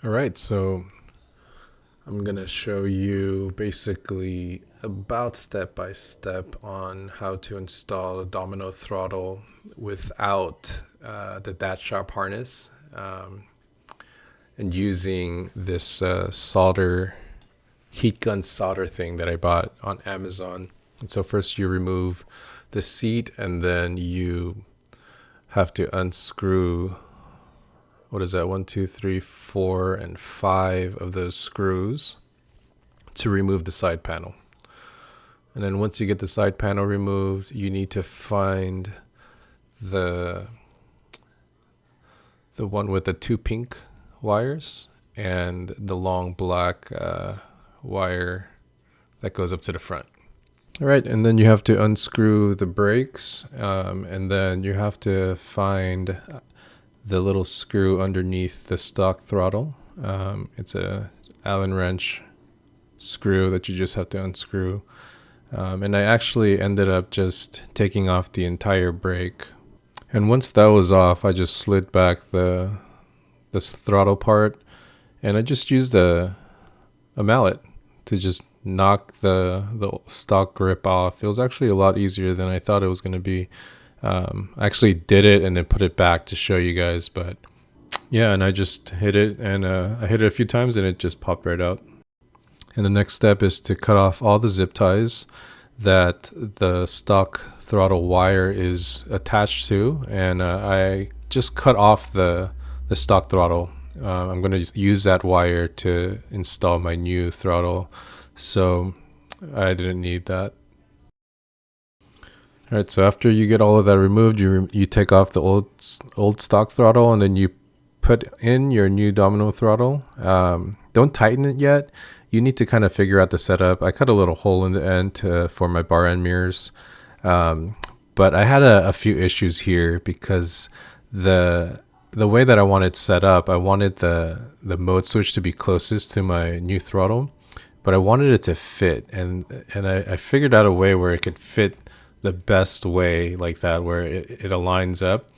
All right, so I'm going to show you basically about step by step on how to install a Domino Throttle without the Dat Sharp harness, and using this heat gun solder thing that I bought on Amazon. And so first you remove the seat, and then you have to unscrew, what is that, 1, 2, 3, 4, and 5 of those screws to remove the side panel. And then once you get the side panel removed, you need to find the one with the 2 pink wires and the long black wire that goes up to the front. All right, and then you have to unscrew the brakes, and then you have to find the little screw underneath the stock throttle. It's a Allen wrench screw that you just have to unscrew. And I actually ended up just taking off the entire brake. And once that was off, I just slid back this throttle part, and I just used a mallet to just knock the stock grip off. It was actually a lot easier than I thought it was going to be. I actually did it and then put it back to show you guys, but yeah, and I just hit it, and I hit it a few times and it just popped right out. And the next step is to cut off all the zip ties that the stock throttle wire is attached to, and I just cut off the stock throttle. I'm going to use that wire to install my new throttle, so I didn't need that. All right, so after you get all of that removed, you take off the old stock throttle, and then you put in your new Domino throttle. Don't tighten it yet. You need to kind of figure out the setup. I cut a little hole in the end for my bar end mirrors, but I had a few issues here because the way that I wanted set up, I wanted the mode switch to be closest to my new throttle, but I wanted it to fit, and I figured out a way where it could fit the best way like that, where it aligns up.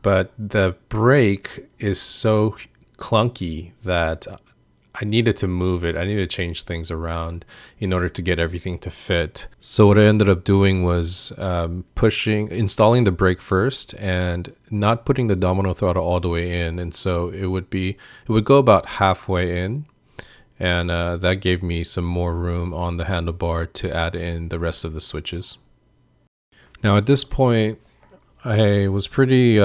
But the brake is so clunky that I needed to move it. I needed to change things around in order to get everything to fit. So what I ended up doing was installing the brake first and not putting the Domino throttle all the way in. And so it would go about halfway in, and that gave me some more room on the handlebar to add in the rest of the switches. Now at this point, I was pretty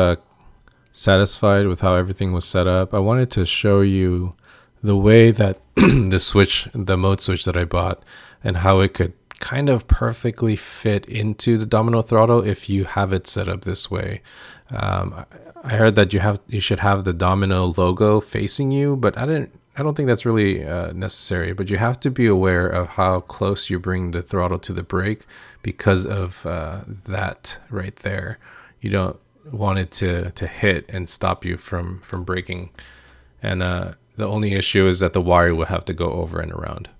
satisfied with how everything was set up. I wanted to show you the way that the mode switch that I bought, and how it could kind of perfectly fit into the Domino throttle if you have it set up this way. I heard that you should have the Domino logo facing you, but I don't think that's really necessary. But you have to be aware of how close you bring the throttle to the brake because of that right there. You don't want it to hit and stop you from braking. And the only issue is that the wire would have to go over and around.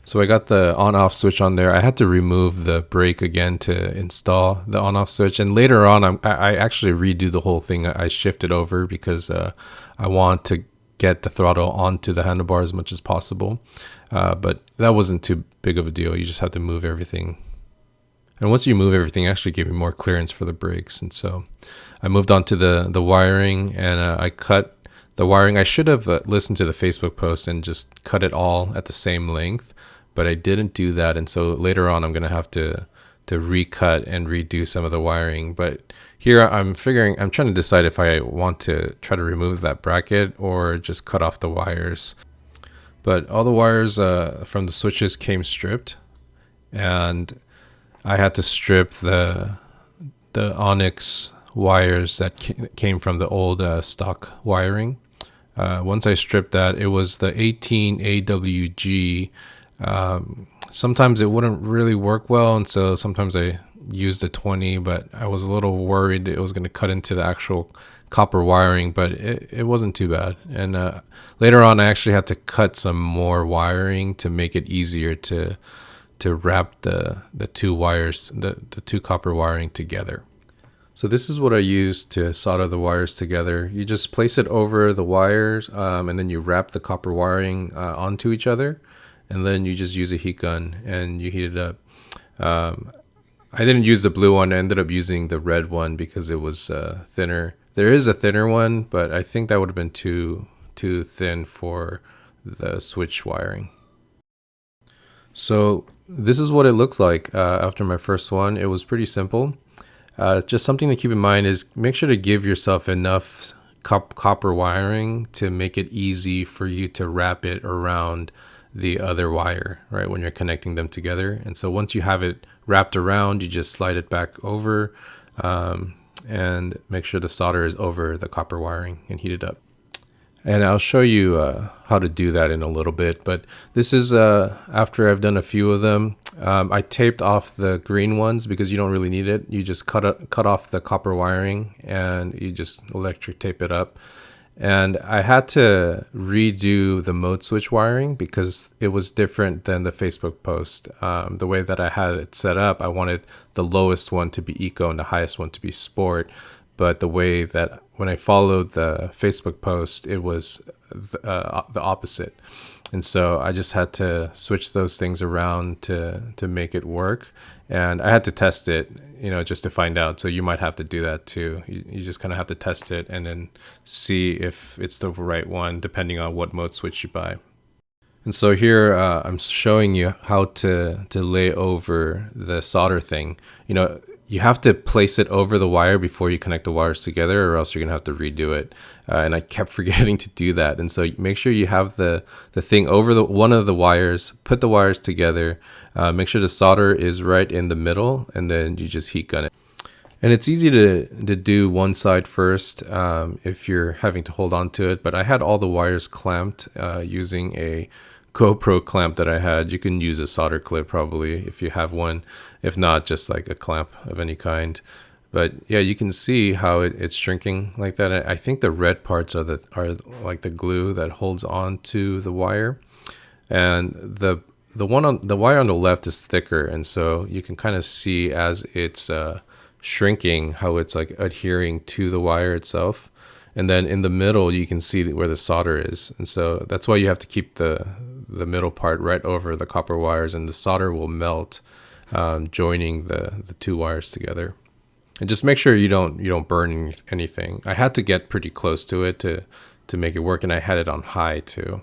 So I got the on-off switch on there. I had to remove the brake again to install the on-off switch. And later on, I actually redo the whole thing. I shifted over because I want to get the throttle onto the handlebar as much as possible. But that wasn't too big of a deal. You just have to move everything. And once you move everything, it actually gave me more clearance for the brakes. And so I moved on to the wiring, and I cut the wiring. I should have listened to the Facebook post and just cut it all at the same length, but I didn't do that. And so later on, I'm going to have to recut and redo some of the wiring. But here I'm trying to decide if I want to try to remove that bracket or just cut off the wires. But all the wires from the switches came stripped, and I had to strip the Onyx wires that came from the old stock wiring. Once I stripped that, it was the 18 AWG. Sometimes it wouldn't really work well, and so sometimes I used a 20, but I was a little worried it was going to cut into the actual copper wiring, but it wasn't too bad. And later on, I actually had to cut some more wiring to make it easier to wrap the two wires, the two copper wiring together. So this is what I use to solder the wires together. You just place it over the wires, and then you wrap the copper wiring onto each other, and then you just use a heat gun and you heat it up. I didn't use the blue one. I ended up using the red one because it was thinner. There is a thinner one, but I think that would have been too thin for the switch wiring. So this is what it looks like after my first one. It was pretty simple. Just something to keep in mind is make sure to give yourself enough copper wiring to make it easy for you to wrap it around the other wire, right, when you're connecting them together. And so once you have it wrapped around, you just slide it back over and make sure the solder is over the copper wiring and heat it up. And I'll show you how to do that in a little bit, but this is after I've done a few of them. I taped off the green ones because you don't really need it. You just cut off the copper wiring and you just electric tape it up. And I had to redo the mode switch wiring because it was different than the Facebook post. The way that I had it set up, I wanted the lowest one to be eco and the highest one to be sport. But the way that when I followed the Facebook post, it was the opposite. And so I just had to switch those things around to make it work. And I had to test it, just to find out. So you might have to do that too. You just kind of have to test it and then see if it's the right one, depending on what mode switch you buy. And so here I'm showing you how to lay over the solder thing. You have to place it over the wire before you connect the wires together, or else you're gonna have to redo it. And I kept forgetting to do that. And so make sure you have the thing over one of the wires, put the wires together, make sure the solder is right in the middle, and then you just heat gun it. And it's easy to do one side first if you're having to hold on to it. But I had all the wires clamped using a GoPro clamp that I had. You can use a solder clip probably if you have one. If not, just like a clamp of any kind. But yeah, you can see how it's shrinking like that. I think the red parts are like the glue that holds on to the wire, and the wire on the left is thicker, and so you can kind of see as it's shrinking how it's like adhering to the wire itself. And then in the middle, you can see where the solder is. And so that's why you have to keep the middle part right over the copper wires, and the solder will melt, joining the two wires together. And just make sure you don't burn anything. I had to get pretty close to it to make it work, and I had it on high too.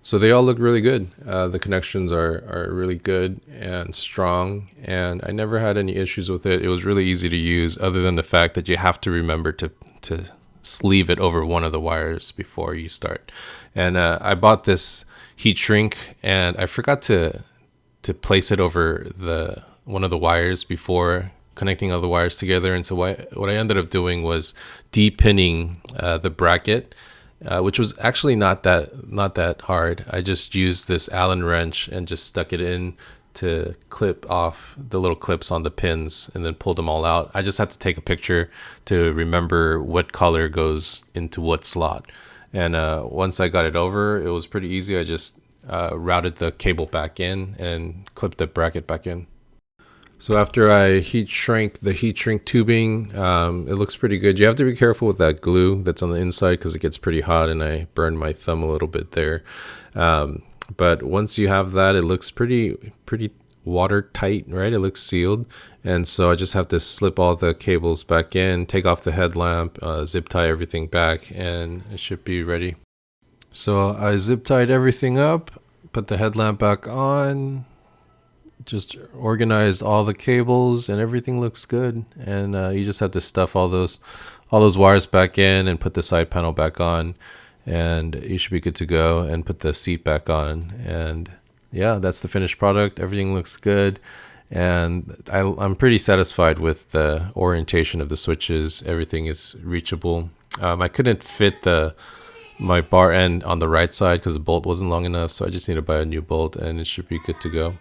So they all look really good. The connections are really good and strong, and I never had any issues with it. It was really easy to use, other than the fact that you have to remember to sleeve it over one of the wires before you start. And I bought this heat shrink, and I forgot to place it over one of the wires before connecting all the wires together. And so what I ended up doing was de-pinning the bracket. Which was actually not that hard. I just used this Allen wrench and just stuck it in to clip off the little clips on the pins and then pulled them all out. I just had to take a picture to remember what color goes into what slot. And once I got it over, it was pretty easy. I just routed the cable back in and clipped the bracket back in. So after I heat shrink the heat shrink tubing, it looks pretty good. You have to be careful with that glue that's on the inside because it gets pretty hot, and I burned my thumb a little bit there. But once you have that, it looks pretty watertight, right? It looks sealed. And so I just have to slip all the cables back in, take off the headlamp, zip tie everything back, and it should be ready. So I zip tied everything up, put the headlamp back on, just organized all the cables, and everything looks good. And you just have to stuff all those wires back in and put the side panel back on, and you should be good to go, and put the seat back on. And yeah, that's the finished product. Everything looks good, and I'm pretty satisfied with the orientation of the switches. Everything is reachable. I couldn't fit my bar end on the right side because the bolt wasn't long enough, so I just need to buy a new bolt, and it should be good to go.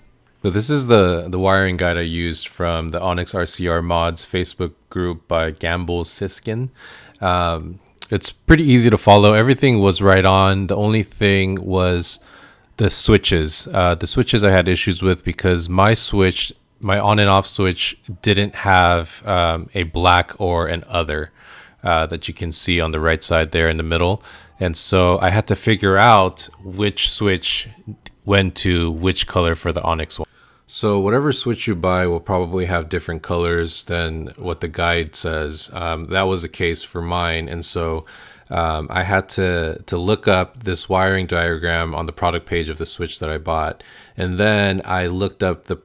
So this is the wiring guide I used from the Onyx RCR mods Facebook group by Gamble Siskin. It's pretty easy to follow. Everything was right on. The only thing was the switches. The switches I had issues with because my switch my on and off switch didn't have a black or an other that you can see on the right side there in the middle. And so I had to figure out which switch went to which color for the Onyx one. So whatever switch you buy will probably have different colors than what the guide says. That was the case for mine. And so I had to look up this wiring diagram on the product page of the switch that I bought. And then I looked up the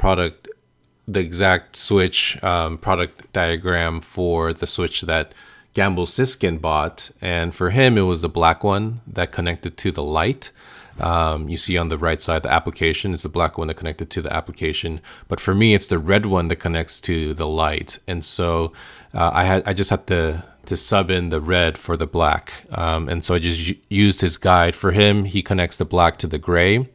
exact switch product diagram for the switch that Gamble Siskin bought. And for him, it was the black one that connected to the light. You see on the right side, the application is the black one that connected to the application. But for me, it's the red one that connects to the light. And so I just had to sub in the red for the black. And so I just used his guide. For him, he connects the black to the gray.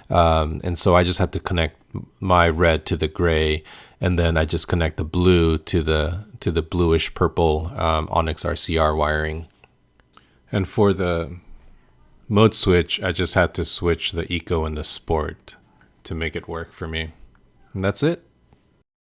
And so I just had to connect my red to the gray. And then I just connect the blue to the bluish purple Onyx RCR wiring. And for the mode switch, I just had to switch the Eco and the Sport to make it work for me. And that's it.